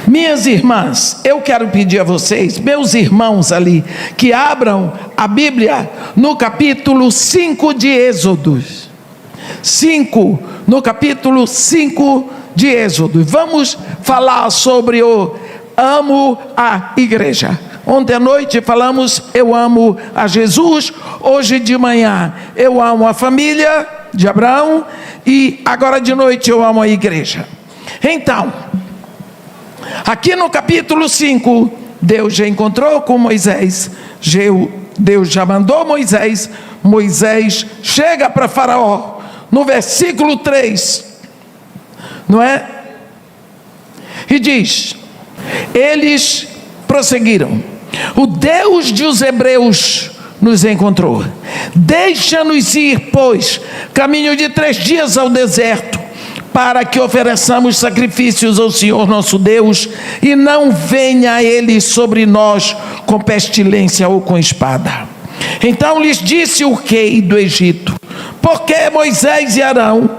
Minhas irmãs, eu quero pedir a vocês, meus irmãos ali, que abram a Bíblia no capítulo 5 de Êxodo. No capítulo 5 de Êxodo. Vamos falar sobre o amo a igreja. Ontem à noite falamos, eu amo a Jesus. Hoje de manhã, eu amo a família de Abraão. E agora de noite, eu amo a igreja. Então, aqui no capítulo 5, Deus já encontrou com Moisés. Deus já mandou Moisés. Moisés chega para Faraó. No versículo 3, não é? E diz: eles prosseguiram: o Deus dos hebreus nos encontrou. Deixa-nos ir, pois, caminho de 3 dias ao deserto, para que ofereçamos sacrifícios ao Senhor nosso Deus, e não venha Ele sobre nós com pestilência ou com espada. Então lhes disse o rei do Egito: por que Moisés e Arão,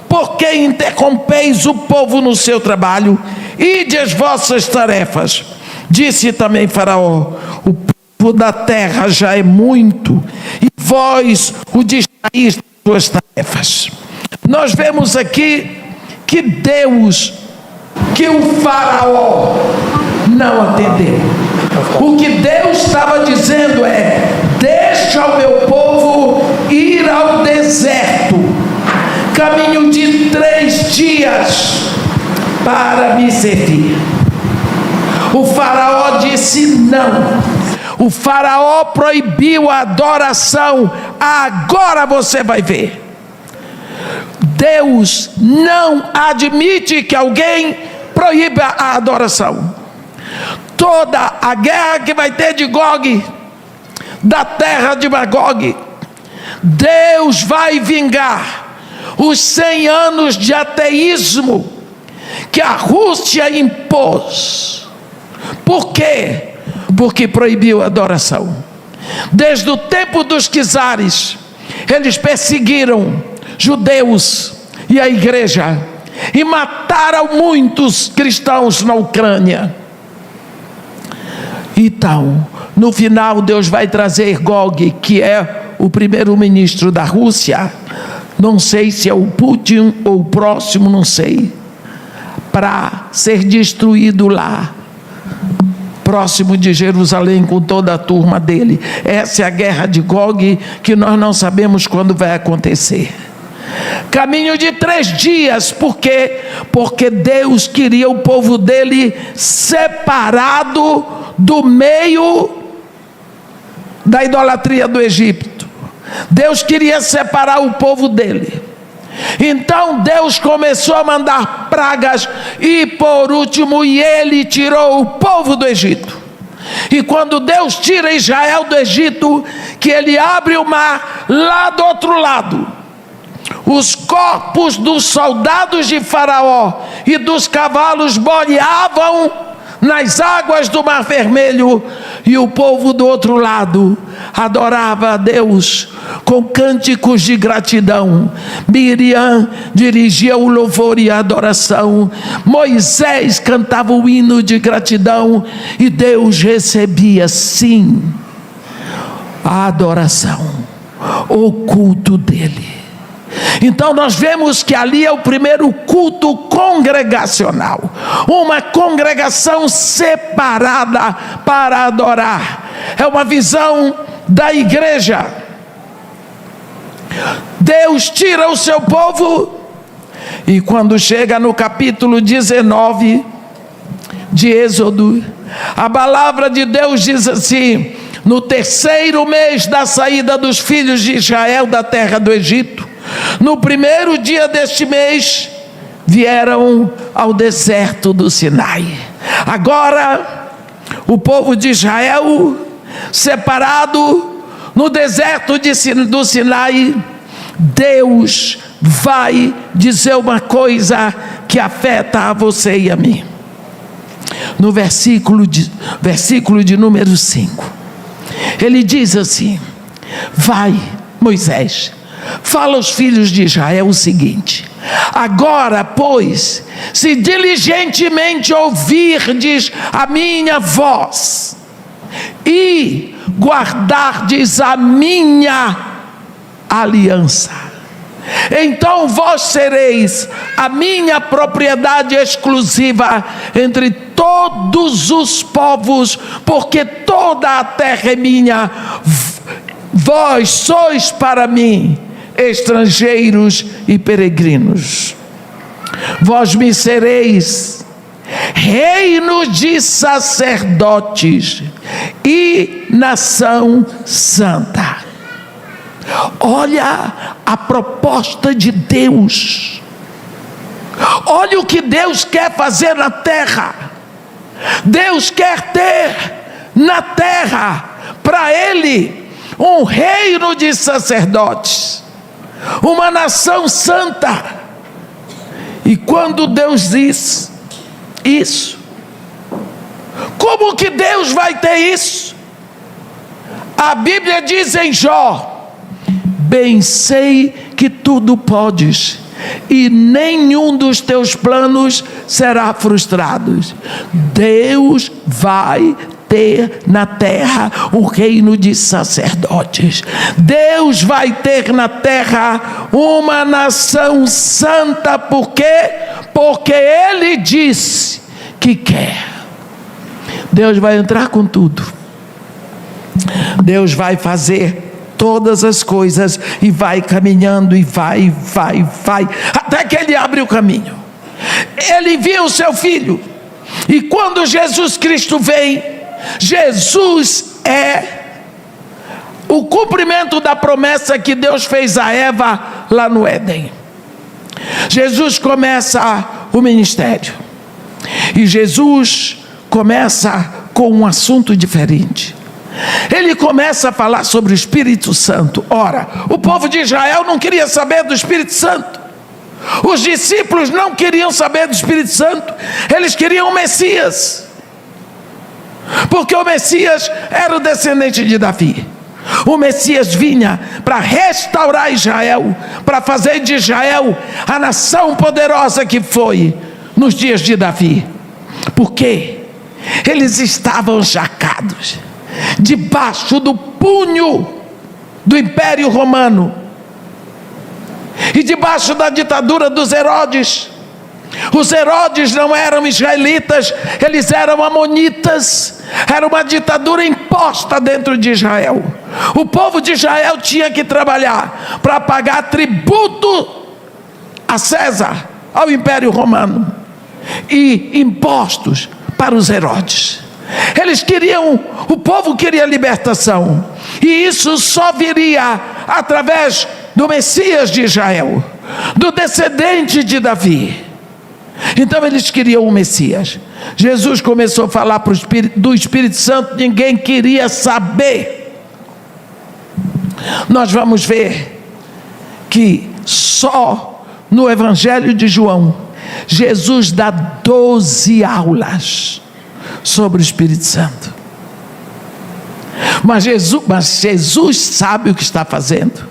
por que interrompeis o povo no seu trabalho? Ide as vossas tarefas. Disse também Faraó: o povo da terra já é muito, e vós o distraís das suas tarefas. Nós vemos aqui que o Faraó não atendeu. O que Deus estava dizendo é: deixa o meu povo ir ao deserto, caminho de 3 dias, para me servir. O Faraó disse não. O Faraó proibiu a adoração. Agora você vai ver. Deus não admite que alguém proíba a adoração. Toda a guerra que vai ter de Gog, da terra de Magog, Deus vai vingar os 100 anos de ateísmo que a Rússia impôs. Por quê? Porque proibiu a adoração. Desde o tempo dos czares, eles perseguiram judeus e a igreja, e mataram muitos cristãos na Ucrânia. Então, no final, Deus vai trazer Gog, que é o primeiro-ministro da Rússia, não sei se é o Putin ou o próximo, não sei, para ser destruído lá, próximo de Jerusalém, com toda a turma dele. Essa é a guerra de Gog, que nós não sabemos quando vai acontecer. Caminho de 3 dias, por quê? Porque Deus queria o povo dele separado do meio da idolatria do Egito. Deus queria separar o povo dele. Então Deus começou a mandar pragas, e por último, ele tirou o povo do Egito. E quando Deus tira Israel do Egito, que ele abre o mar lá do outro lado, os corpos dos soldados de Faraó e dos cavalos boiavam nas águas do Mar Vermelho, e o povo do outro lado adorava a Deus com cânticos de gratidão. Miriam dirigia o louvor e a adoração, Moisés cantava o hino de gratidão, e Deus recebia sim a adoração, o culto dele. Então nós vemos que ali é o primeiro culto congregacional, uma congregação separada para adorar. É uma visão da igreja. Deus tira o seu povo, e quando chega no capítulo 19 de Êxodo, a palavra de Deus diz assim: no 3º mês da saída dos filhos de Israel da terra do Egito, no 1º dia deste mês, vieram ao deserto do Sinai. Agora, o povo de Israel, separado no deserto do Sinai, Deus vai dizer uma coisa que afeta a você e a mim. No versículo de número 5, ele diz assim: vai, Moisés, fala aos filhos de Israel o seguinte: Agora, pois, se diligentemente ouvirdes a minha voz e guardardes a minha aliança, então vós sereis a minha propriedade exclusiva entre todos os povos, porque toda a terra é minha. Vós sois para mim estrangeiros e peregrinos. Vós me sereis reino de sacerdotes e nação santa. Olha a proposta de Deus. Olha o que Deus quer fazer na terra. Deus quer ter na terra para Ele um reino de sacerdotes, uma nação santa. E quando Deus diz isso, como que Deus vai ter isso? A Bíblia diz em Jó: bem sei que tudo podes, e nenhum dos teus planos será frustrado. Deus vai ter na terra um reino de sacerdotes. Deus vai ter na terra uma nação santa. Por quê? Porque Ele disse que quer. Deus vai entrar com tudo. Deus vai fazer todas as coisas e vai caminhando e vai, até que Ele abre o caminho. Ele envia o seu Filho, e quando Jesus Cristo vem, Jesus é o cumprimento da promessa que Deus fez a Eva lá no Éden. Jesus começa o ministério, e Jesus começa com um assunto diferente. Ele começa a falar sobre o Espírito Santo. Ora, o povo de Israel não queria saber do Espírito Santo. Os discípulos não queriam saber do Espírito Santo. Eles queriam o Messias, porque o Messias era o descendente de Davi. O Messias vinha para restaurar Israel, para fazer de Israel a nação poderosa que foi nos dias de Davi. Porque eles estavam encharcados debaixo do punho do Império Romano e debaixo da ditadura dos Herodes. Os Herodes não eram israelitas, eles eram amonitas. Era uma ditadura imposta dentro de Israel. O povo de Israel tinha que trabalhar para pagar tributo a César, ao Império Romano, e impostos para os Herodes. Eles queriam, o povo queria libertação, e isso só viria através do Messias de Israel, do descendente de Davi. Então eles queriam o Messias. Jesus começou a falar do Espírito Santo, ninguém queria saber. Nós vamos ver que só no Evangelho de João, Jesus dá 12 aulas sobre o Espírito Santo. Mas Jesus sabe o que está fazendo.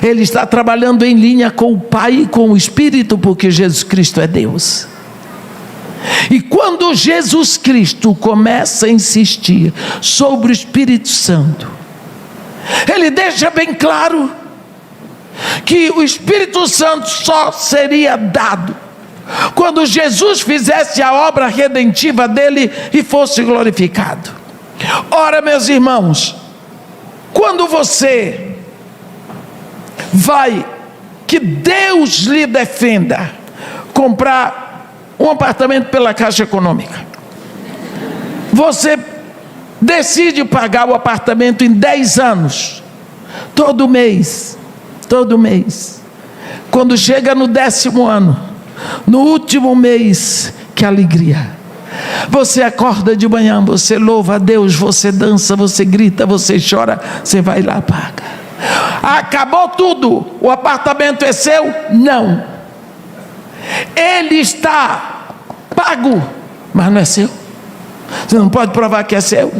Ele está trabalhando em linha com o Pai e com o Espírito, porque Jesus Cristo é Deus. E quando Jesus Cristo começa a insistir sobre o Espírito Santo, Ele deixa bem claro que o Espírito Santo só seria dado quando Jesus fizesse a obra redentiva dele e fosse glorificado. Ora, meus irmãos, quando você vai, que Deus lhe defenda, comprar um apartamento pela Caixa Econômica, você decide pagar o apartamento em 10 anos, todo mês, quando chega no 10º ano, no último mês, que alegria, você acorda de manhã, você louva a Deus, você dança, você grita, você chora, você vai lá, paga. Acabou tudo, o apartamento é seu? Não, ele está pago, mas não é seu. Você não pode provar que é seu,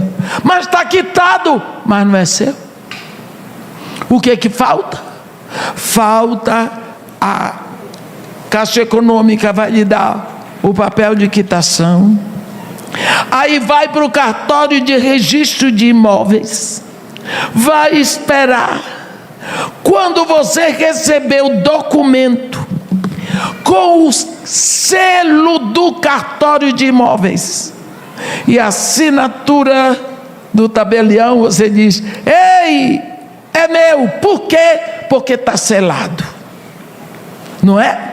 mas está quitado, mas não é seu. O que é que falta? Falta Caixa Econômica vai lhe dar o papel de quitação. Aí vai para o cartório de registro de imóveis, vai esperar. Quando você receber o documento com o selo do cartório de imóveis e a assinatura do tabelião, você diz: ei, é meu. Por quê? Porque está selado, não é?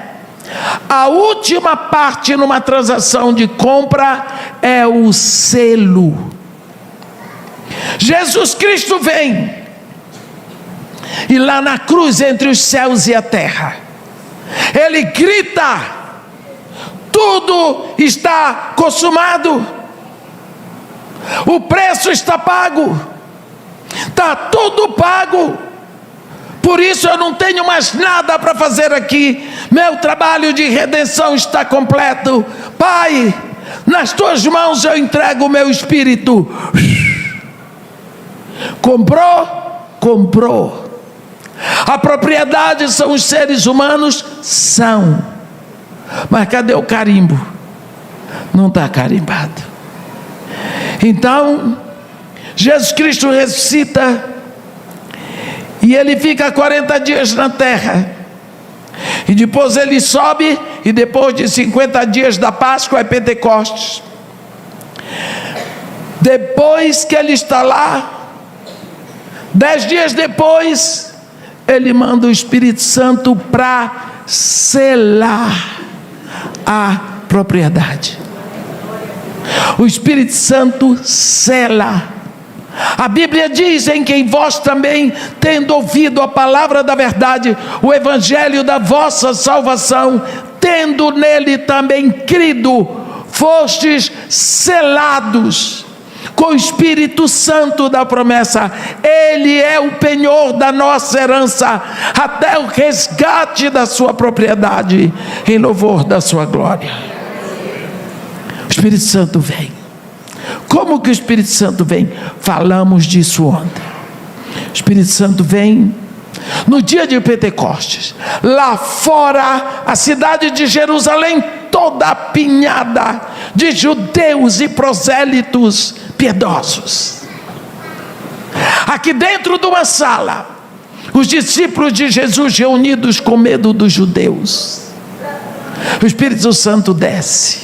A última parte numa transação de compra é o selo. Jesus Cristo vem, e lá na cruz, entre os céus e a terra, Ele grita: tudo está consumado, o preço está pago, está tudo pago. Por isso eu não tenho mais nada para fazer aqui. Meu trabalho de redenção está completo. Pai, nas tuas mãos eu entrego o meu espírito. Comprou? Comprou. A propriedade são os seres humanos? São. Mas cadê o carimbo? Não está carimbado. Então, Jesus Cristo ressuscita, e Ele fica 40 dias na terra, e depois Ele sobe, e depois de 50 dias da Páscoa é Pentecostes. Depois que Ele está lá, 10 dias depois, Ele manda o Espírito Santo para selar a propriedade. O Espírito Santo sela. A Bíblia diz: em quem vós também, tendo ouvido a palavra da verdade, o evangelho da vossa salvação, tendo nele também crido, fostes selados com o Espírito Santo da promessa. Ele é o penhor da nossa herança, até o resgate da sua propriedade, em louvor da sua glória. O Espírito Santo vem. Como que o Espírito Santo vem? Falamos disso ontem. O Espírito Santo vem no dia de Pentecostes. Lá fora, a cidade de Jerusalém toda apinhada de judeus e prosélitos piedosos. Aqui dentro de uma sala, os discípulos de Jesus reunidos com medo dos judeus. O Espírito Santo desce,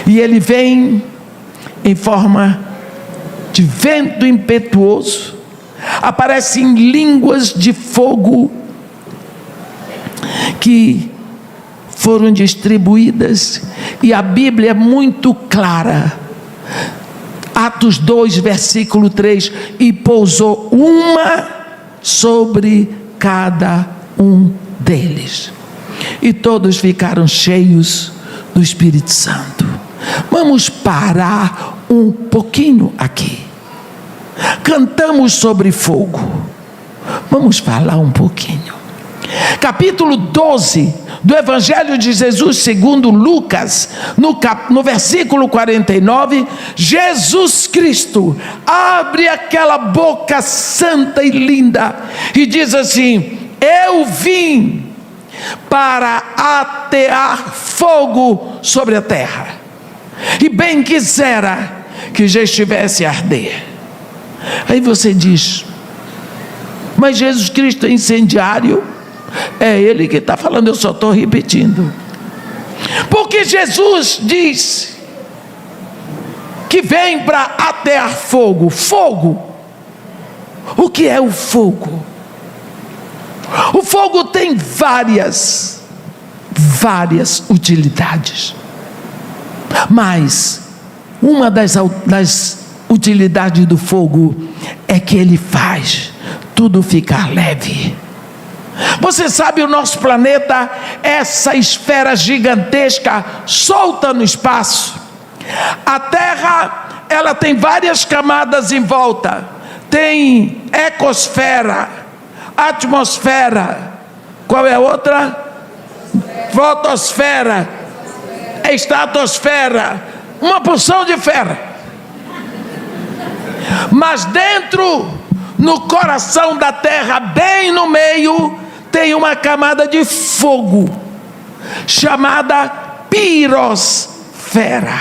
e ele vem em forma de vento impetuoso, aparecem línguas de fogo que foram distribuídas, e a Bíblia é muito clara. Atos 2, versículo 3: e pousou uma sobre cada um deles, e todos ficaram cheios do Espírito Santo. Vamos parar um pouquinho aqui. Cantamos sobre fogo. Vamos falar um pouquinho. Capítulo 12 do Evangelho de Jesus segundo Lucas, no versículo 49, Jesus Cristo abre aquela boca santa e linda e diz assim: eu vim para atear fogo sobre a terra, e bem quisera que já estivesse a arder. Aí você diz: mas Jesus Cristo é incendiário? É Ele que está falando, eu só estou repetindo. Porque Jesus diz que vem para atear fogo. Fogo, o que é o fogo? O fogo tem várias utilidades, mas uma das utilidades do fogo é que ele faz tudo ficar leve. Você sabe, o nosso planeta, essa esfera gigantesca solta no espaço. A Terra, ela tem várias camadas em volta. Tem ecosfera, atmosfera, qual é a outra? Fotosfera, estratosfera, uma porção de fera. Mas dentro, no coração da terra, bem no meio, tem uma camada de fogo. chamada pirosfera.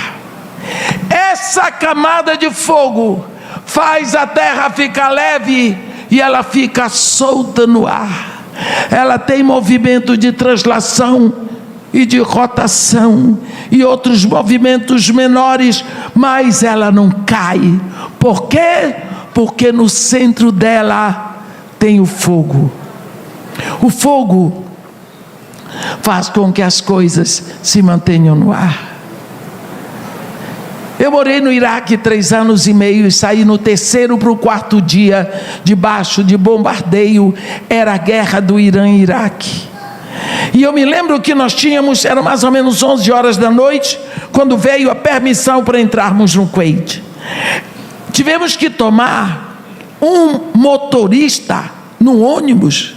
Essa camada de fogo faz a terra ficar leve e ela fica solta no ar. Ela tem movimento de translação e de rotação e outros movimentos menores, mas ela não cai. Por quê? Porque no centro dela tem o fogo. O fogo faz com que as coisas se mantenham no ar. Eu morei no Iraque 3 anos e meio e saí no 3º para o 4º dia debaixo de bombardeio. Era a guerra do Irã e Iraque. E eu me lembro que nós tínhamos, era mais ou menos 11 horas da noite, quando veio a permissão para entrarmos no Kuwait. Tivemos que tomar um motorista no ônibus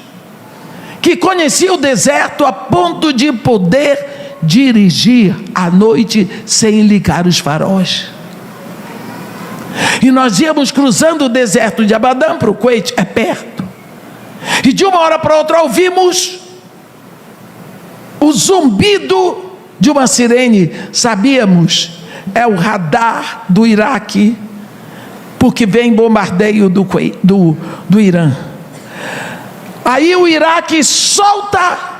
que conhecia o deserto a ponto de poder dirigir à noite sem ligar os faróis. E nós íamos cruzando o deserto de Abadan para o Kuwait, é perto. E de uma hora para outra ouvimos o zumbido de uma sirene. Sabíamos, é o radar do Iraque, porque vem bombardeio do Irã. Aí o Iraque solta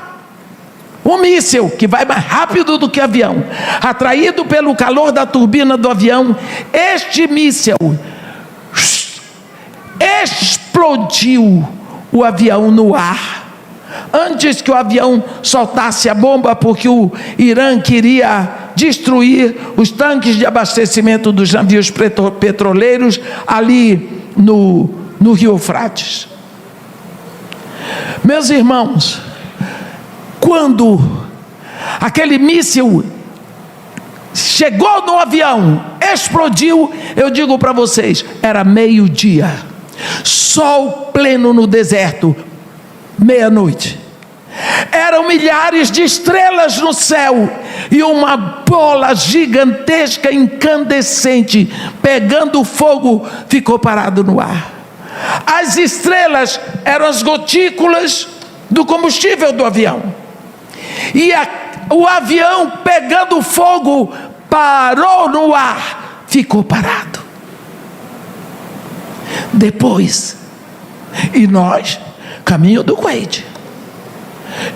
um míssil que vai mais rápido do que avião, atraído pelo calor da turbina do avião. Este míssil explodiu o avião no ar, antes que o avião soltasse a bomba, porque o Irã queria destruir os tanques de abastecimento dos navios petroleiros ali no Rio Eufrates. Meus irmãos, quando aquele míssil chegou no avião, explodiu, eu digo para vocês, era meio-dia, sol pleno no deserto, meia-noite. Eram milhares de estrelas no céu e uma bola gigantesca, incandescente, pegando fogo, ficou parado no ar. As estrelas eram as gotículas do combustível do avião. E o avião, pegando fogo, parou no ar, ficou parado. Depois, e nós, caminho do Kuwait,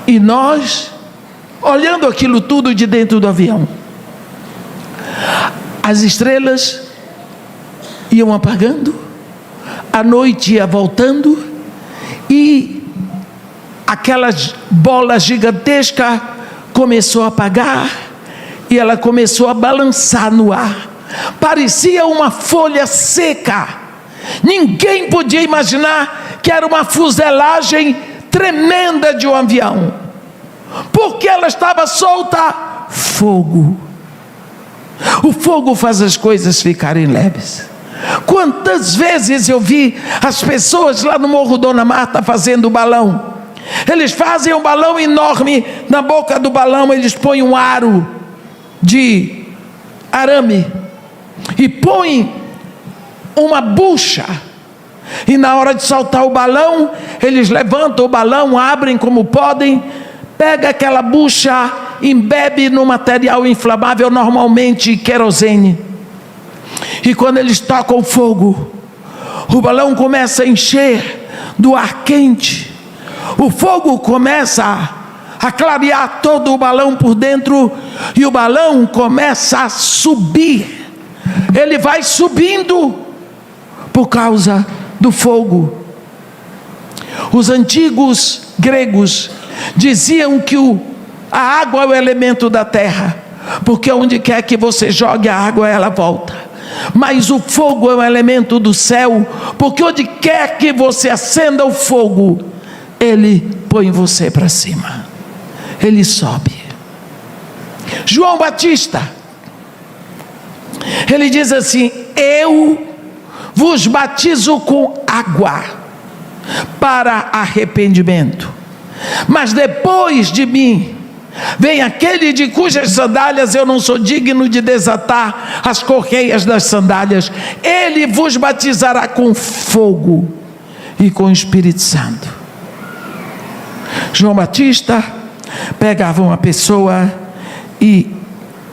e nós, olhando aquilo tudo de dentro do avião, as estrelas iam apagando, a noite ia voltando, e aquela bola gigantesca começou a apagar, e ela começou a balançar no ar. Parecia uma folha seca. Ninguém podia imaginar que era uma fuselagem tremenda de um avião, porque ela estava solta. Fogo. O fogo faz as coisas ficarem leves. Quantas vezes eu vi as pessoas lá no Morro Dona Marta fazendo balão. Eles fazem um balão enorme, na boca do balão eles põem um aro de arame e põem uma bucha, e na hora de soltar o balão, eles levantam o balão, abrem como podem, pega aquela bucha, embebe no material inflamável, normalmente querosene, e quando eles tocam o fogo, o balão começa a encher do ar quente. O fogo começa a clarear todo o balão por dentro, e o balão começa a subir. Ele vai subindo por causa do fogo. Os antigos gregos diziam que a água é o elemento da terra, porque onde quer que você jogue a água, ela volta. Mas o fogo é um elemento do céu, porque onde quer que você acenda o fogo, ele põe você para cima, ele sobe. João Batista, ele diz assim: eu vos batizo com água para arrependimento, mas depois de mim vem aquele de cujas sandálias eu não sou digno de desatar as correias das sandálias. Ele vos batizará com fogo e com o Espírito Santo. João Batista pegava uma pessoa e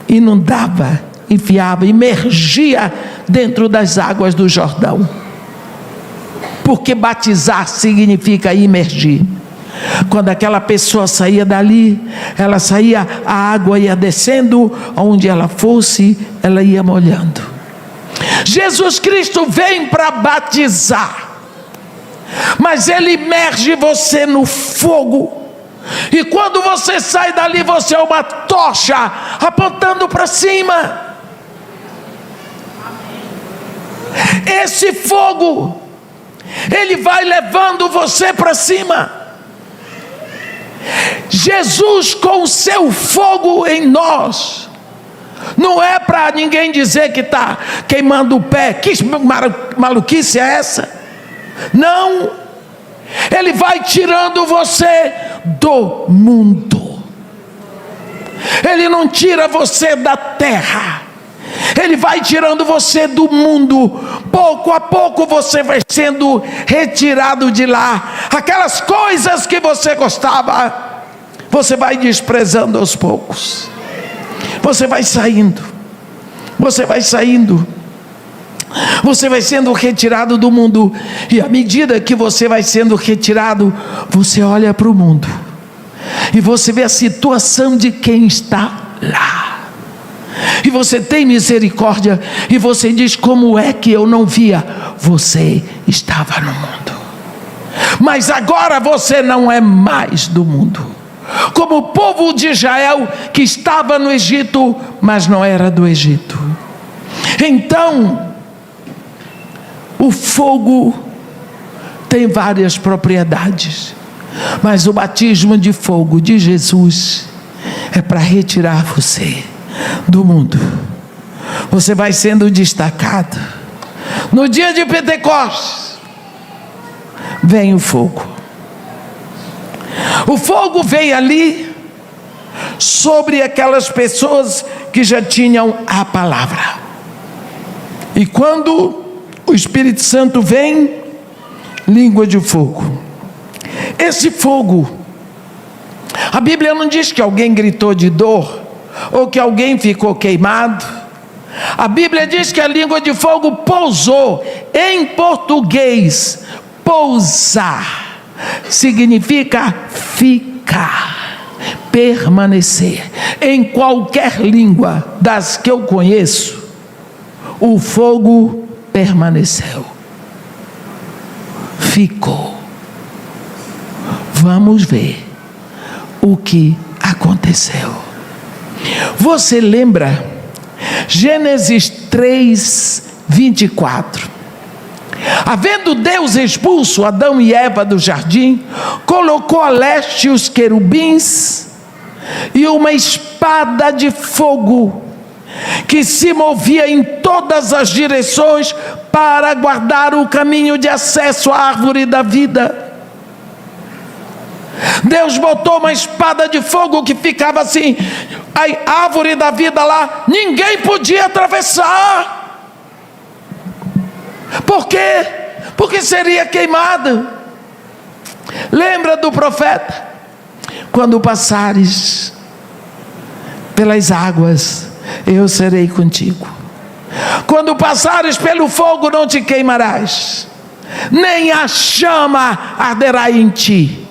inundava, enfiava, imergia dentro das águas do Jordão. Porque batizar significa imergir. Quando aquela pessoa saía dali, ela saía, a água ia descendo, onde ela fosse, ela ia molhando. Jesus Cristo vem para batizar, mas Ele imerge você no fogo. E quando você sai dali, você é uma tocha apontando para cima. Esse fogo, ele vai levando você para cima. Jesus com o seu fogo em nós, não é para ninguém dizer que está queimando o pé. Que maluquice é essa? Não, Ele vai tirando você do mundo. Ele não tira você da terra, Ele vai tirando você do mundo. Pouco a pouco você vai sendo retirado de lá. Aquelas coisas que você gostava, você vai desprezando aos poucos. Você vai saindo. Você vai saindo. Você vai sendo retirado do mundo. E à medida que você vai sendo retirado, você olha para o mundo e você vê a situação de quem está lá. E você tem misericórdia, e você diz: como é que eu não via? Você estava no mundo, mas agora você não é mais do mundo. Como o povo de Israel que estava no Egito, mas não era do Egito. Então, o fogo tem várias propriedades, mas o batismo de fogo de Jesus é para retirar você do mundo. Você vai sendo destacado. No dia de Pentecostes vem o fogo. O fogo veio ali sobre aquelas pessoas que já tinham a palavra. E quando o Espírito Santo vem, língua de fogo. Esse fogo, a Bíblia não diz que alguém gritou de dor ou que alguém ficou queimado. A Bíblia diz que a língua de fogo pousou. Em português, pousar significa ficar, permanecer. Em qualquer língua das que eu conheço, o fogo permaneceu, ficou. Vamos ver o que aconteceu. Você lembra Gênesis 3, 24? Havendo Deus expulso Adão e Eva do jardim, colocou a leste os querubins e uma espada de fogo que se movia em todas as direções para guardar o caminho de acesso à árvore da vida. Deus botou uma espada de fogo que ficava assim, a árvore da vida lá, ninguém podia atravessar. Por quê? Porque seria queimado. Lembra do profeta? Quando passares pelas águas, eu serei contigo. Quando passares pelo fogo, não te queimarás, nem a chama arderá em ti.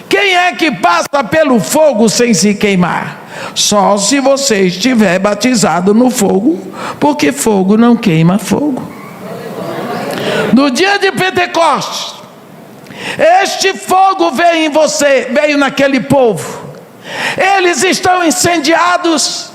Quem é que passa pelo fogo sem se queimar? Só se você estiver batizado no fogo, porque fogo não queima fogo. No dia de Pentecostes, este fogo veio em você, veio naquele povo. Eles estão incendiados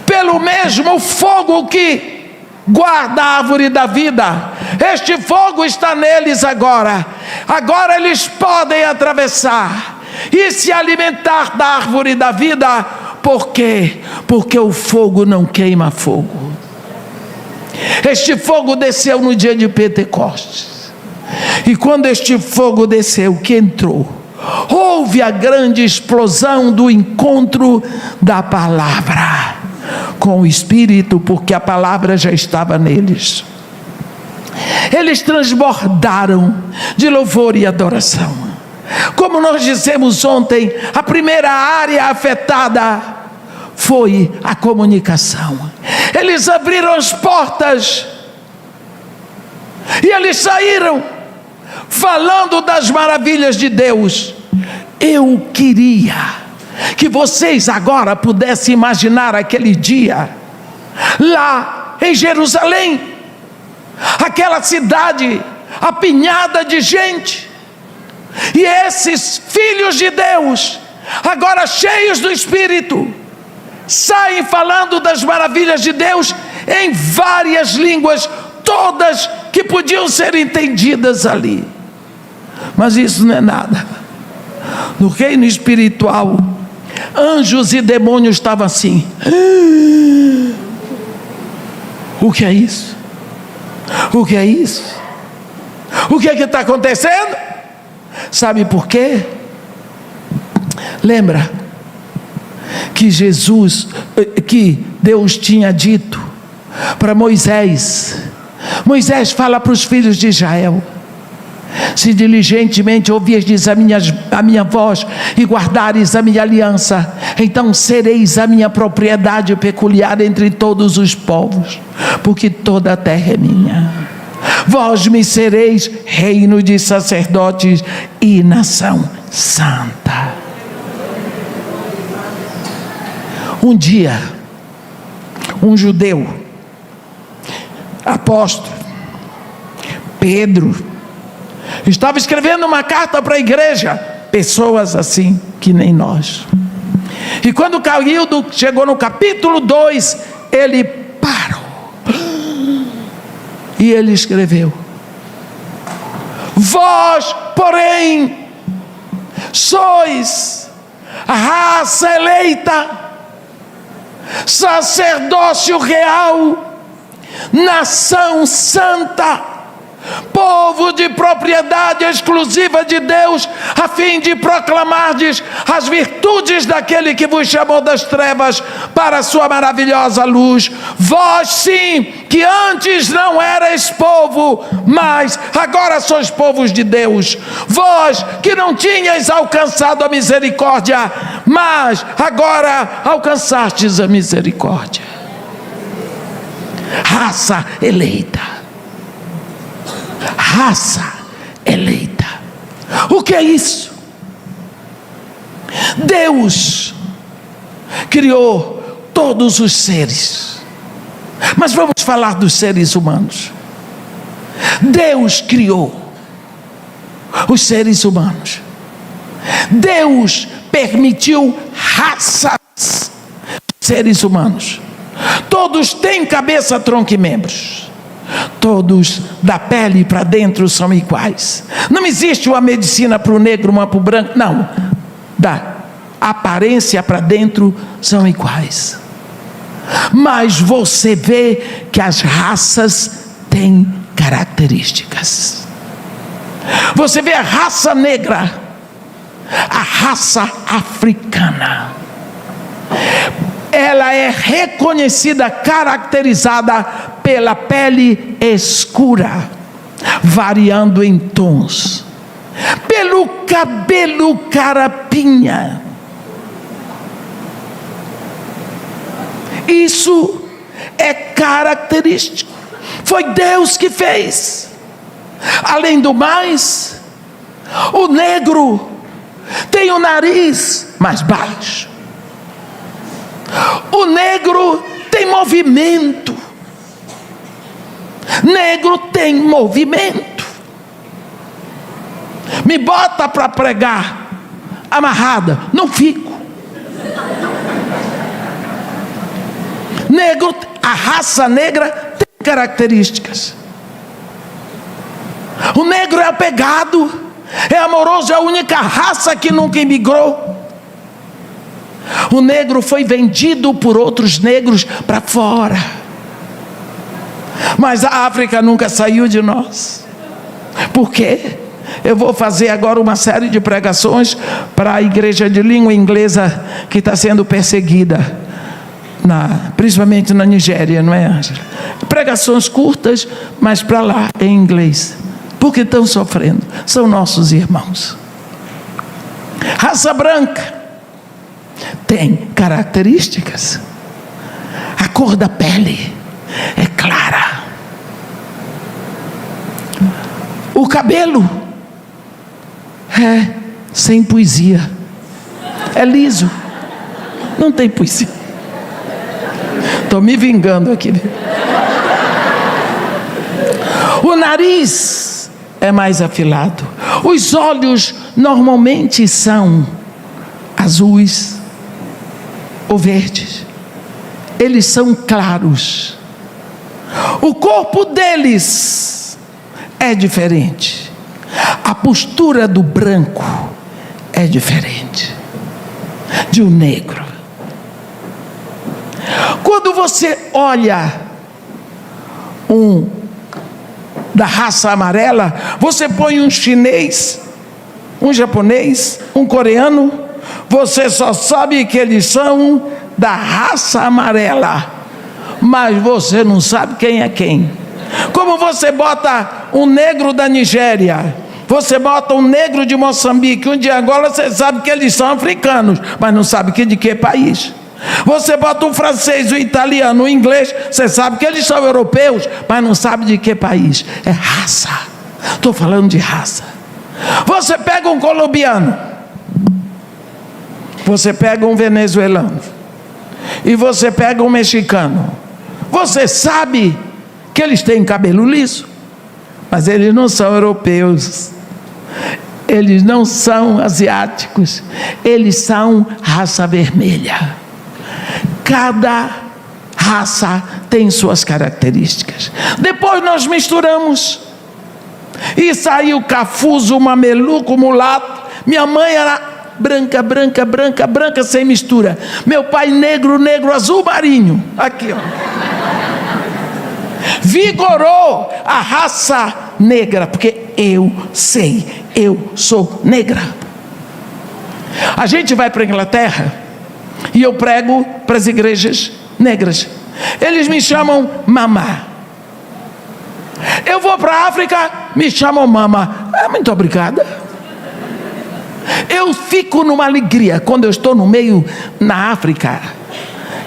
pelo mesmo fogo que guarda a árvore da vida. Este fogo está neles agora. Agora eles podem atravessar e se alimentar da árvore da vida. Por quê? Porque o fogo não queima fogo. Este fogo desceu no dia de Pentecostes. E quando este fogo desceu, que entrou, houve a grande explosão do encontro da palavra com o Espírito, porque a palavra já estava neles. Eles transbordaram de louvor e adoração. Como nós dissemos ontem, a primeira área afetada foi a comunicação. Eles abriram as portas e eles saíram falando das maravilhas de Deus. Eu queria que vocês agora pudessem imaginar aquele dia lá em Jerusalém, aquela cidade apinhada de gente, e esses filhos de Deus, agora cheios do Espírito, saem falando das maravilhas de Deus em várias línguas, todas que podiam ser entendidas ali. Mas isso não é nada. No reino espiritual, anjos e demônios estavam assim: o que é isso? O que é isso? O que é que está acontecendo? Sabe por quê? Lembra que Deus tinha dito para Moisés: Moisés, fala para os filhos de Israel: se diligentemente ouvirdes a minha voz e guardares a minha aliança, então sereis a minha propriedade peculiar entre todos os povos, porque toda a terra é minha. Vós me sereis reino de sacerdotes e nação santa. Um dia, um judeu, apóstolo, Pedro, estava escrevendo uma carta para a igreja, pessoas assim que nem nós. E quando chegou no capítulo 2, ele parou. E ele escreveu: vós, porém, sois a raça eleita, sacerdócio real, nação santa, povo de propriedade exclusiva de Deus, a fim de proclamardes as virtudes daquele que vos chamou das trevas para a sua maravilhosa luz. Vós sim, que antes não erais povo, mas agora sois povos de Deus. Vós que não tinhais alcançado a misericórdia, mas agora alcançastes a misericórdia. Raça eleita. Raça eleita. O que é isso? Deus criou todos os seres, mas vamos falar dos seres humanos. Deus criou os seres humanos. Deus permitiu raças de seres humanos. Todos têm cabeça, tronco e membros. Todos da pele para dentro são iguais. Não existe uma medicina para o negro, uma para o branco. Não, da aparência para dentro são iguais. Mas você vê que as raças têm características. Você vê a raça negra, a raça africana, ela é reconhecida, caracterizada pela pele escura, variando em tons, pelo cabelo carapinha. Isso é característico, foi Deus que fez. Além do mais, o negro tem o nariz mais baixo. O negro tem movimento. Negro tem movimento. Me bota para pregar amarrada, não fico. Negro, a raça negra tem características. O negro é apegado, é amoroso, é a única raça que nunca imigrou. O negro foi vendido por outros negros para fora, mas a África nunca saiu de nós. Por quê? Eu vou fazer agora uma série de pregações para a igreja de língua inglesa que está sendo perseguida, principalmente na Nigéria, não é, Ângela? Pregações curtas, mas para lá em inglês. Porque estão sofrendo, são nossos irmãos. Raça branca tem características. A cor da pele é clara. O cabelo é sem poesia. É liso. Não tem poesia. Estou me vingando aqui. O nariz é mais afilado. Os olhos normalmente são azuis ou verdes. Eles são claros. O corpo deles é diferente. A postura do branco é diferente de um negro. Quando você olha da raça amarela, você põe um chinês, um japonês, um coreano, você só sabe que eles são da raça amarela, mas você não sabe quem é quem. Como você bota um negro da Nigéria, você bota um negro de Moçambique, um de Angola, você sabe que eles são africanos, mas não sabe de que país. Você bota um francês, um italiano, um inglês, você sabe que eles são europeus, mas não sabe de que país. É raça. Estou falando de raça. Você pega um colombiano, você pega um venezuelano, e você pega um mexicano. Você sabe que eles têm cabelo liso, mas eles não são europeus, eles não são asiáticos, eles são raça vermelha. Cada raça tem suas características. Depois nós misturamos e saiu cafuso, mameluco, mulato. Minha mãe era branca, branca, branca, branca, sem mistura. Meu pai negro, negro, azul marinho. Aqui, ó. Vigorou a raça negra, porque eu sei, eu sou negra. A gente vai para a Inglaterra e eu prego para as igrejas negras. Eles me chamam mamá. Eu vou para a África, me chamam mama. Muito obrigada. Eu fico numa alegria quando eu estou no meio na África.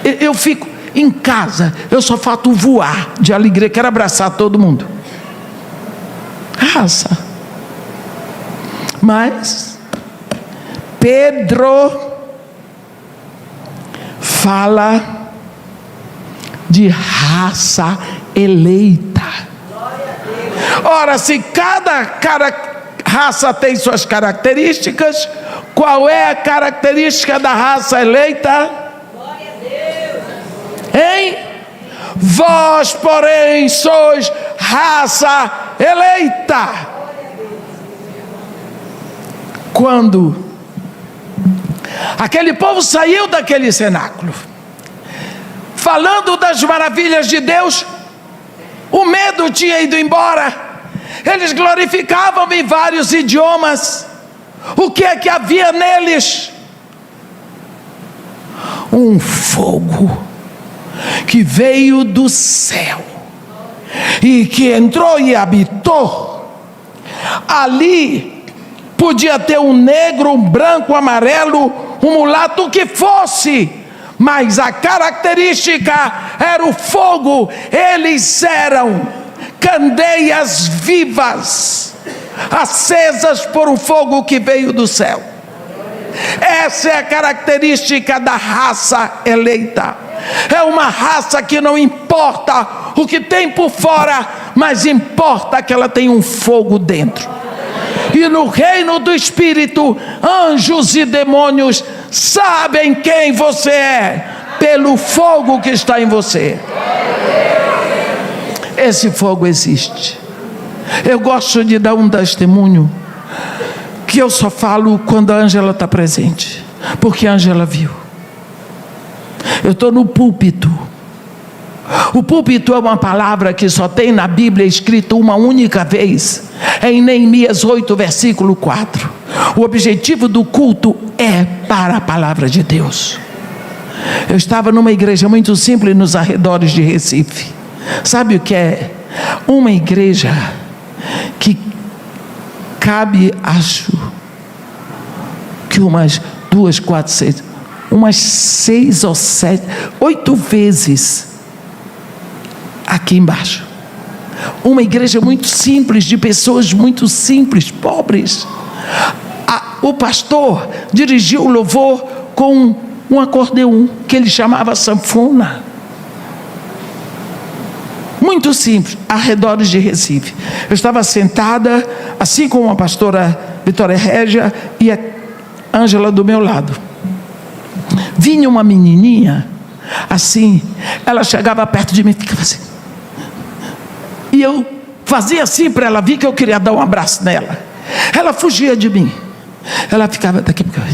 Eu fico em casa, eu só falto voar de alegria, quero abraçar todo mundo. Raça. Mas Pedro fala de raça eleita. Ora, se cada raça tem suas características, qual é a característica da raça eleita? Glória a Deus. Hein? Vós, porém, sois raça eleita. Quando aquele povo saiu daquele cenáculo, falando das maravilhas de Deus, o medo tinha ido embora. Eles glorificavam em vários idiomas. O que é que havia neles? Um fogo que veio do céu e que entrou e habitou. Ali podia ter um negro, um branco, um amarelo, um mulato, o que fosse, mas a característica era o fogo. Eles eram candeias vivas, acesas por um fogo que veio do céu. Essa é a característica da raça eleita. É uma raça que não importa o que tem por fora, mas importa que ela tem um fogo dentro. E no reino do Espírito, anjos e demônios sabem quem você é pelo fogo que está em você. Esse fogo existe. Eu gosto de dar um testemunho que eu só falo quando a Ângela está presente, porque a Ângela viu. Eu estou no púlpito. O púlpito é uma palavra que só tem na Bíblia escrita uma única vez. É em Neemias 8, versículo 4. O objetivo do culto é para a palavra de Deus. Eu estava numa igreja muito simples nos arredores de Recife. Sabe o que é? Uma igreja que cabe, acho que umas 2, 4, 6, umas 6 ou 7, 8 vezes aqui embaixo. Uma igreja muito simples, de pessoas muito simples, pobres. O pastor dirigiu o louvor com um acordeão que ele chamava sanfona. Muito simples, arredores de Recife. Eu estava sentada, assim como a pastora Vitória Régia e a Ângela do meu lado. Vinha uma menininha, assim, ela chegava perto de mim e ficava assim. E eu fazia assim para ela vir que eu queria dar um abraço nela. Ela fugia de mim. Ela ficava daqui para cá.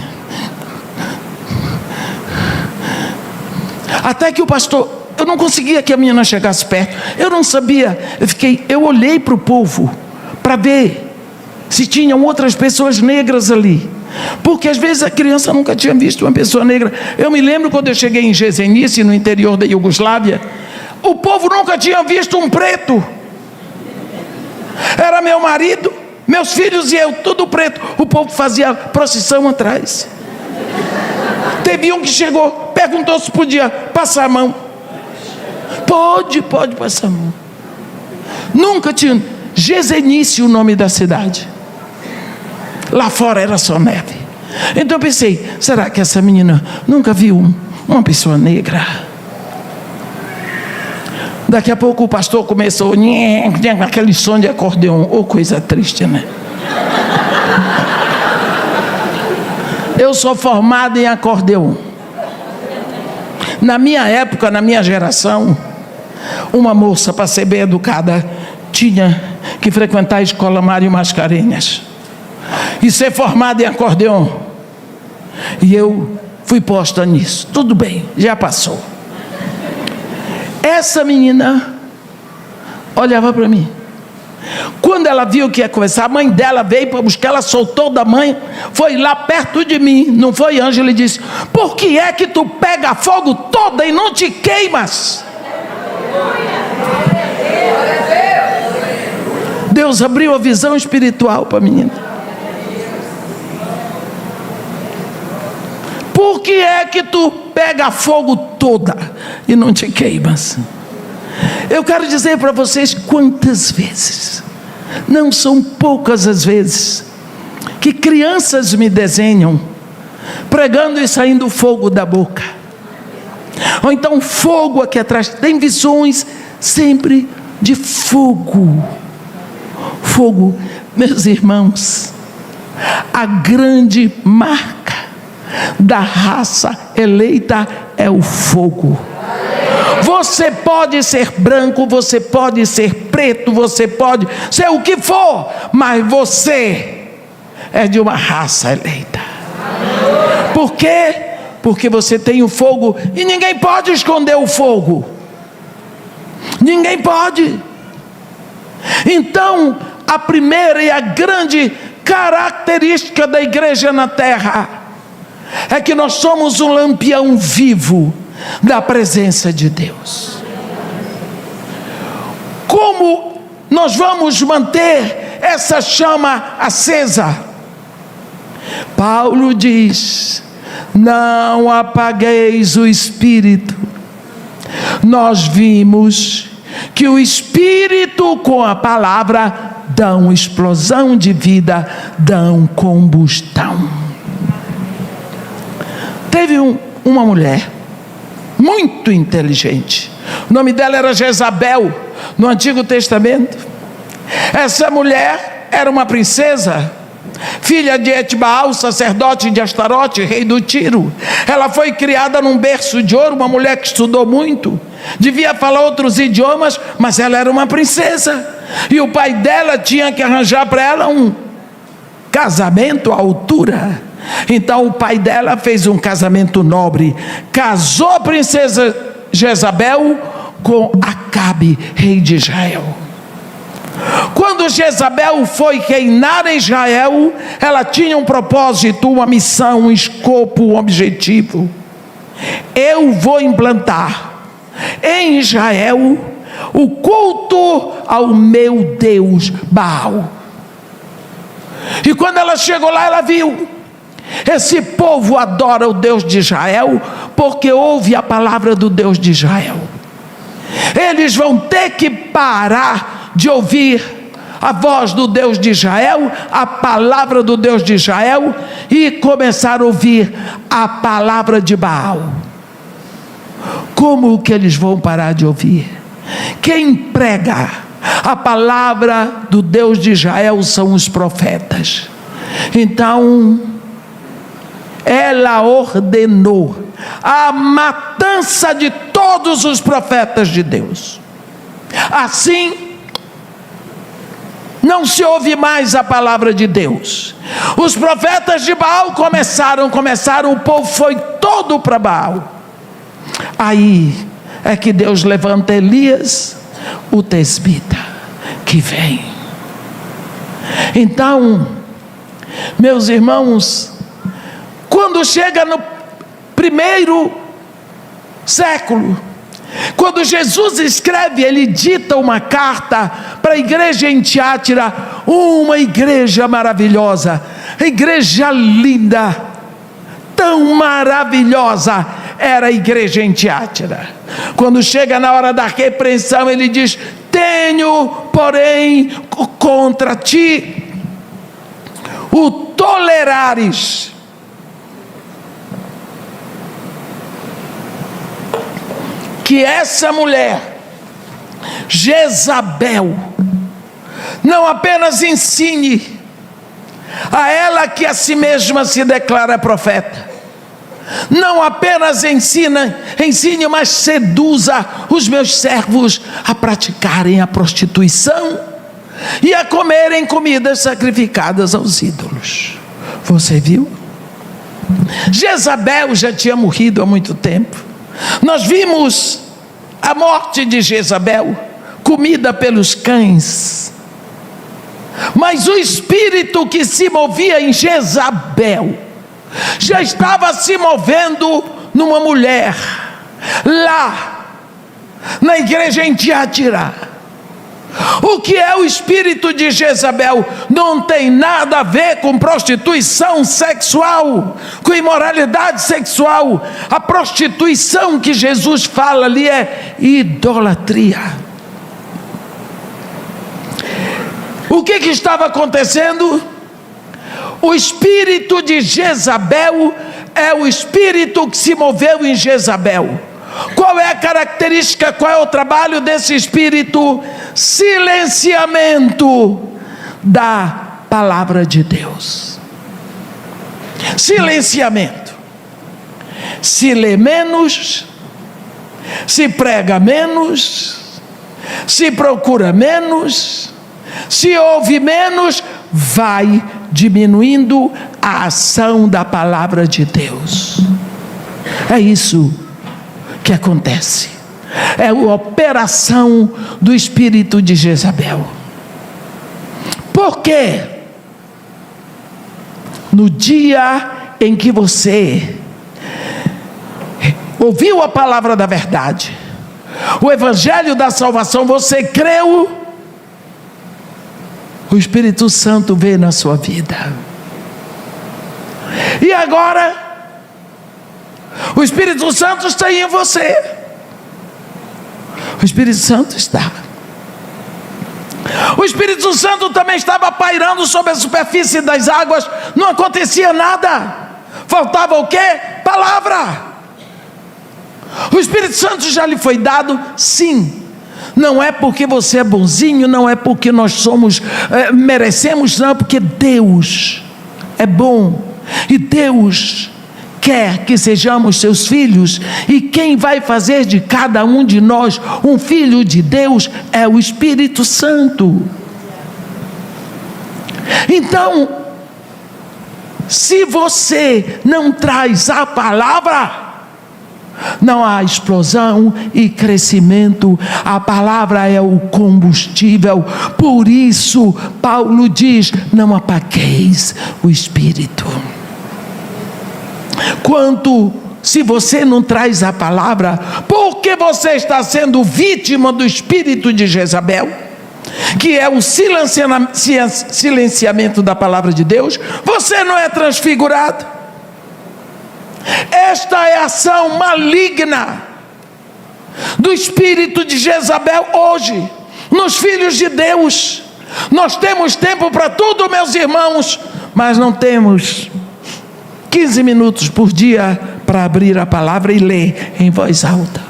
Até que o pastor... Eu não conseguia que a menina chegasse perto. Eu não sabia. Eu olhei para o povo para ver se tinham outras pessoas negras ali. Porque às vezes a criança nunca tinha visto uma pessoa negra. Eu me lembro quando eu cheguei em Gesenice, no interior da Iugoslávia, o povo nunca tinha visto um preto. Era meu marido, meus filhos e eu, tudo preto. O povo fazia procissão atrás. Teve um que chegou, perguntou se podia passar a mão. Pode passar a mão. Nunca tinha. Gesenice, o nome da cidade. Lá fora era só neve. Então eu pensei, será que essa menina nunca viu uma pessoa negra? Daqui a pouco o pastor começou aquele som de acordeão. Oh, coisa triste, né? Eu sou formado em acordeão. Na minha época, na minha geração, uma moça, para ser bem educada, tinha que frequentar a escola Mário Mascarenhas e ser formada em acordeão. E eu fui posta nisso. Tudo bem, já passou. Essa menina olhava para mim. Quando ela viu que ia começar, a mãe dela veio para buscar, ela soltou da mãe, foi lá perto de mim, não foi, Ângela, e disse: por que é que tu pega fogo toda e não te queimas? Deus abriu a visão espiritual para a menina. Por que é que tu pega fogo toda e não te queimas? Eu quero dizer para vocês quantas vezes, não são poucas as vezes, que crianças me desenham pregando e saindo fogo da boca. Ou então fogo aqui atrás. Tem visões sempre de fogo. Fogo, meus irmãos, a grande marca da raça eleita é o fogo. Você pode ser branco, você pode ser preto, você pode ser o que for, mas você é de uma raça eleita. Por quê? Porque você tem o fogo e ninguém pode esconder o fogo. Ninguém pode. Então, a primeira e a grande característica da igreja na terra é que nós somos um lampião vivo da presença de Deus. Como nós vamos manter essa chama acesa? Paulo diz: não apagueis o Espírito. Nós vimos que o Espírito com a palavra dão explosão de vida, dão combustão. Teve uma mulher muito inteligente, o nome dela era Jezabel, no Antigo Testamento. Essa mulher era uma princesa, filha de Etbaal, sacerdote de Astarote, rei do Tiro. Ela foi criada num berço de ouro, uma mulher que estudou muito, devia falar outros idiomas, mas ela era uma princesa, e o pai dela tinha que arranjar para ela um casamento à altura. Então o pai dela fez um casamento nobre, casou a princesa Jezabel com Acabe, rei de Israel. Quando Jezabel foi reinar em Israel, ela tinha um propósito, uma missão, um escopo, um objetivo. Eu vou implantar em Israel o culto ao meu Deus Baal. E quando ela chegou lá, ela viu Esse povo adora o Deus de Israel porque ouve a palavra do Deus de Israel. Eles vão ter que parar de ouvir a voz do Deus de Israel, a palavra do Deus de Israel, e começar a ouvir a palavra de Baal. Como que eles vão parar de ouvir? Quem prega a palavra do Deus de Israel são os profetas. Então, ela ordenou a matança de todos os profetas de Deus. Assim, não se ouve mais a palavra de Deus. Os profetas de Baal começaram, o povo foi todo para Baal. Aí é que Deus levanta Elias, o tesbita, que vem. Então, meus irmãos, quando chega no primeiro século, quando Jesus escreve, ele dita uma carta para a igreja em Tiátira, uma igreja maravilhosa, igreja linda, tão maravilhosa era a igreja em Tiátira. Quando chega na hora da repreensão, ele diz: tenho, porém, contra ti o tolerares que essa mulher, Jezabel, não apenas ensine a ela que a si mesma se declara profeta, não apenas ensine, mas seduza os meus servos a praticarem a prostituição e a comerem comidas sacrificadas aos ídolos. Você viu? Jezabel já tinha morrido há muito tempo. Nós vimos a morte de Jezabel, comida pelos cães. Mas o espírito que se movia em Jezabel já estava se movendo numa mulher lá na igreja em Tiátira. O que é o espírito de Jezabel? Não tem nada a ver com prostituição sexual, com imoralidade sexual. A prostituição que Jesus fala ali é idolatria. O que estava acontecendo? O espírito de Jezabel é o espírito que se moveu em Jezabel. Qual é a característica, qual é o trabalho desse espírito? Silenciamento da palavra de Deus. Silenciamento. Se lê menos, se prega menos, se procura menos, se ouve menos, vai diminuindo a ação da palavra de Deus. É isso que acontece. É a operação do espírito de Jezabel. Por quê? No dia em que você ouviu a palavra da verdade, o evangelho da salvação, você creu, o Espírito Santo veio na sua vida. E agora, o Espírito Santo está em você. O Espírito Santo está. O Espírito Santo também estava pairando sobre a superfície das águas. Não acontecia nada. Faltava o quê? Palavra. O Espírito Santo já lhe foi dado? Sim. Não é porque você é bonzinho, não é porque nós merecemos, não, é porque Deus é bom e Deus quer que sejamos seus filhos, e quem vai fazer de cada um de nós um filho de Deus é o Espírito Santo. Então, se você não traz a palavra, não há explosão e crescimento. A palavra é o combustível. Por isso Paulo diz: não apagueis o Espírito. Se você não traz a palavra, porque você está sendo vítima do espírito de Jezabel, que é o silenciamento da palavra de Deus, você não é transfigurado. Esta é a ação maligna do espírito de Jezabel hoje, nos filhos de Deus. Nós temos tempo para tudo, meus irmãos, mas não temos 15 minutos por dia para abrir a palavra e ler em voz alta.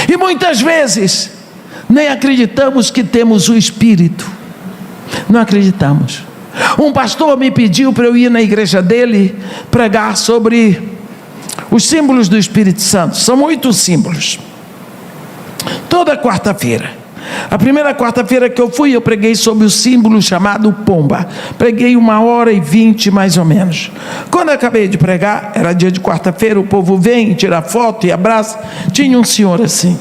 E muitas vezes nem acreditamos que temos o Espírito. Não acreditamos. Um pastor me pediu para eu ir na igreja dele pregar sobre os símbolos do Espírito Santo. São 8 símbolos. Toda quarta-feira. A primeira quarta-feira que eu fui, eu preguei sobre o símbolo chamado pomba. Preguei 1h20 mais ou menos. Quando eu acabei de pregar, era dia de quarta-feira, o povo vem, tira foto e abraça. Tinha um senhor assim.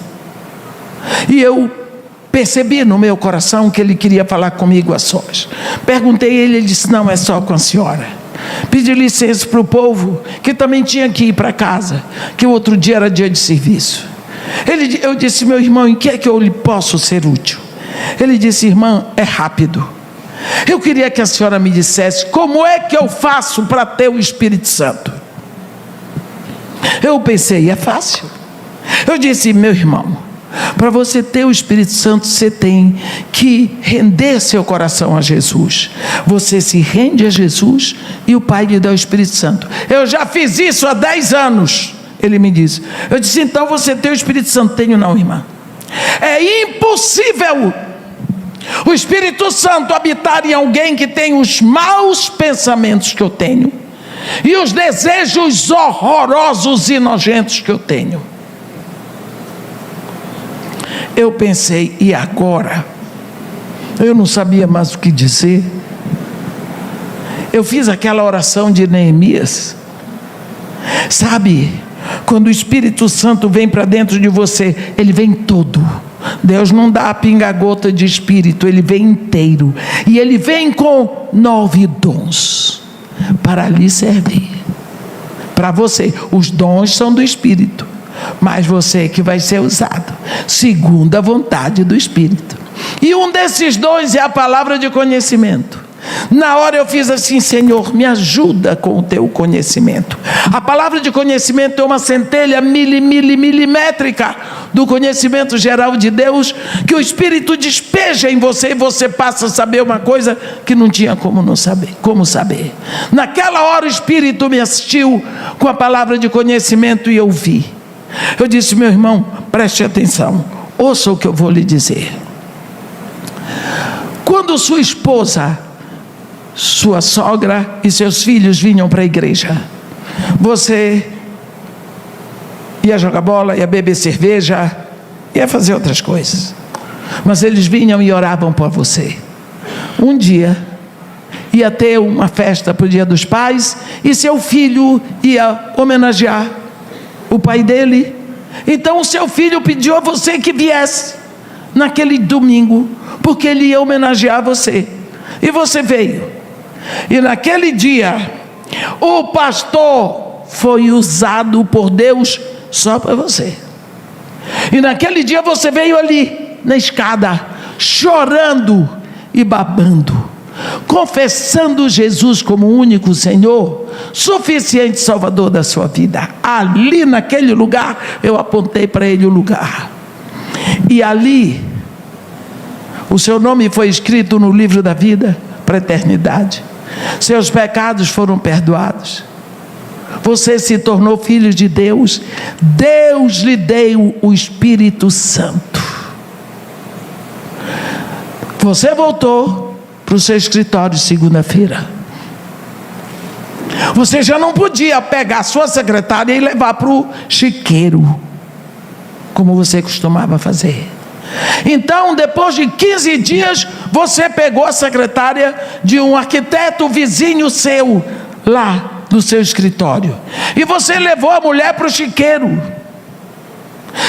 E eu percebi no meu coração que ele queria falar comigo a sós. Perguntei a ele, ele disse: não, é só com a senhora. Pedi licença para o povo, que também tinha que ir para casa, que o outro dia era dia de serviço. Eu disse: meu irmão, em que é que eu lhe posso ser útil? Ele disse: irmã, é rápido. Eu queria que a senhora me dissesse como é que eu faço para ter o Espírito Santo. Eu pensei, é fácil. Eu disse: meu irmão, para você ter o Espírito Santo, você tem que render seu coração a Jesus. Você se rende a Jesus e o Pai lhe dá o Espírito Santo. Eu já fiz isso há 10 anos. Ele me disse. Eu disse: então você tem o Espírito Santo? Tenho não, irmã. É impossível o Espírito Santo habitar em alguém que tem os maus pensamentos que eu tenho e os desejos horrorosos e nojentos que eu tenho. Eu pensei, e agora? Eu não sabia mais o que dizer. Eu fiz aquela oração de Neemias. Sabe, quando o Espírito Santo vem para dentro de você, ele vem todo. Deus não dá a pinga-gota de Espírito, ele vem inteiro. E ele vem com 9 dons para lhe servir. Para você, os dons são do Espírito, mas você que vai ser usado segundo a vontade do Espírito. E um desses dons é a palavra de conhecimento. Na hora eu fiz assim: Senhor, me ajuda com o teu conhecimento. A palavra de conhecimento é uma centelha milimétrica do conhecimento geral de Deus, que o Espírito despeja em você, e você passa a saber uma coisa que não tinha como saber. Naquela hora o Espírito me assistiu com a palavra de conhecimento e eu vi. Eu disse: meu irmão, preste atenção, ouça o que eu vou lhe dizer. Quando sua esposa, sua sogra e seus filhos vinham para a igreja, você ia jogar bola, ia beber cerveja, ia fazer outras coisas, mas eles vinham e oravam por você. Um dia ia ter uma festa para o Dia dos Pais e seu filho ia homenagear o pai dele. Então o seu filho pediu a você que viesse naquele domingo, porque ele ia homenagear você, e você veio. E naquele dia o pastor foi usado por Deus só para você. E naquele dia você veio ali na escada, chorando e babando, confessando Jesus como o único Senhor, suficiente Salvador da sua vida. Ali naquele lugar, eu apontei para ele o lugar, e ali o seu nome foi escrito no livro da vida para a eternidade. Seus pecados foram perdoados. Você se tornou filho de Deus. Deus lhe deu o Espírito Santo. Você voltou para o seu escritório segunda-feira. Você já não podia pegar a sua secretária e levar para o chiqueiro, como você costumava fazer. Então, depois de 15 dias, você pegou a secretária de um arquiteto vizinho seu, lá do seu escritório, e você levou a mulher para o chiqueiro.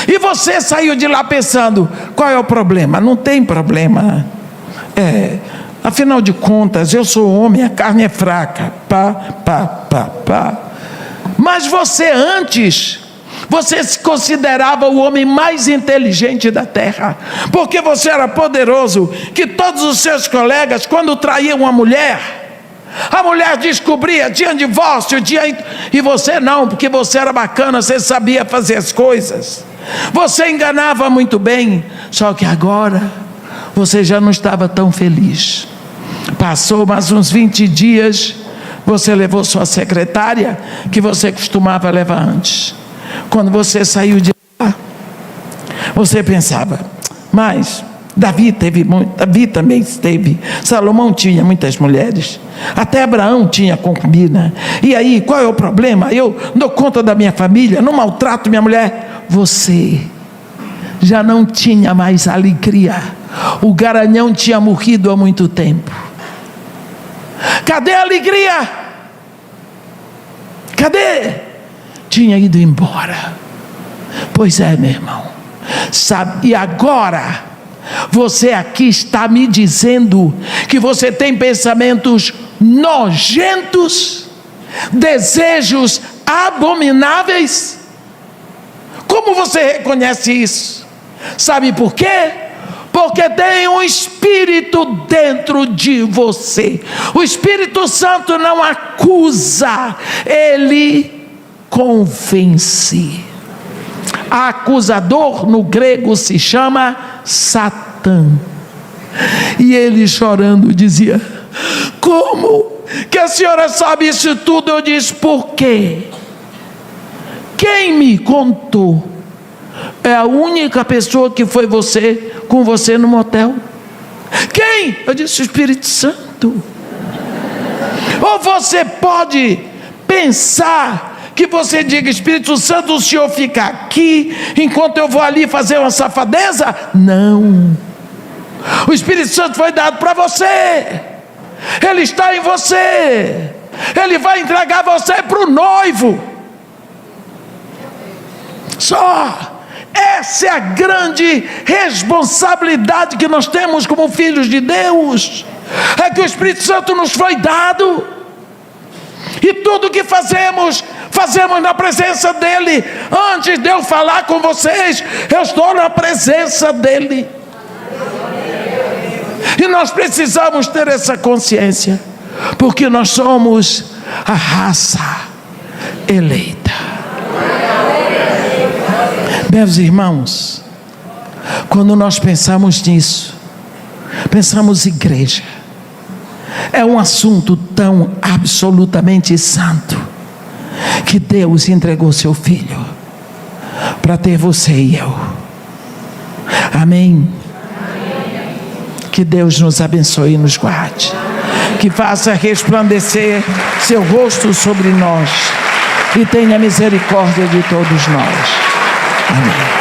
E você saiu de lá pensando: qual é o problema? Não tem problema. Afinal de contas, eu sou homem, a carne é fraca. Mas você se considerava o homem mais inteligente da terra, porque você era poderoso, que todos os seus colegas, quando traíam uma mulher, A mulher descobria, tinha divórcio, e você não, porque você era bacana, você sabia fazer as coisas. Você enganava muito bem, só que agora você já não estava tão feliz. Passou mais uns 20 dias, você levou sua secretária, que você costumava levar antes. Quando você saiu de lá, você pensava, mas Davi também teve, Salomão tinha muitas mulheres, até Abraão tinha concubina. E aí, qual é o problema? Eu dou conta da minha família, não maltrato minha mulher. Você já não tinha mais alegria. O garanhão tinha morrido há muito tempo. Cadê a alegria? Cadê? Tinha ido embora. Pois é, meu irmão. Sabe, e agora você aqui está me dizendo que você tem pensamentos nojentos, desejos abomináveis? Como você reconhece isso? Sabe por quê? Porque tem um Espírito dentro de você. O Espírito Santo não acusa, ele convence. Acusador no grego se chama Satã. E ele chorando dizia: como que a senhora sabe isso tudo? Eu disse: por quê? Quem me contou? É a única pessoa que foi com você no motel. Quem? Eu disse: o Espírito Santo. Ou você pode pensar que você diga: Espírito Santo, o senhor fica aqui enquanto eu vou ali fazer uma safadeza? Não. O Espírito Santo foi dado para você. Ele está em você. Ele vai entregar você para o noivo. Só. Essa é a grande responsabilidade que nós temos como filhos de Deus. É que o Espírito Santo nos foi dado. E tudo que fazemos na presença dEle. Antes de eu falar com vocês, eu estou na presença dEle. E nós precisamos ter essa consciência, porque nós somos a raça eleita. Meus irmãos, quando nós pensamos nisso, pensamos igreja, é um assunto tão absolutamente santo, que Deus entregou seu Filho para ter você e eu. Amém? Que Deus nos abençoe e nos guarde, que faça resplandecer seu rosto sobre nós e tenha misericórdia de todos nós. Amém.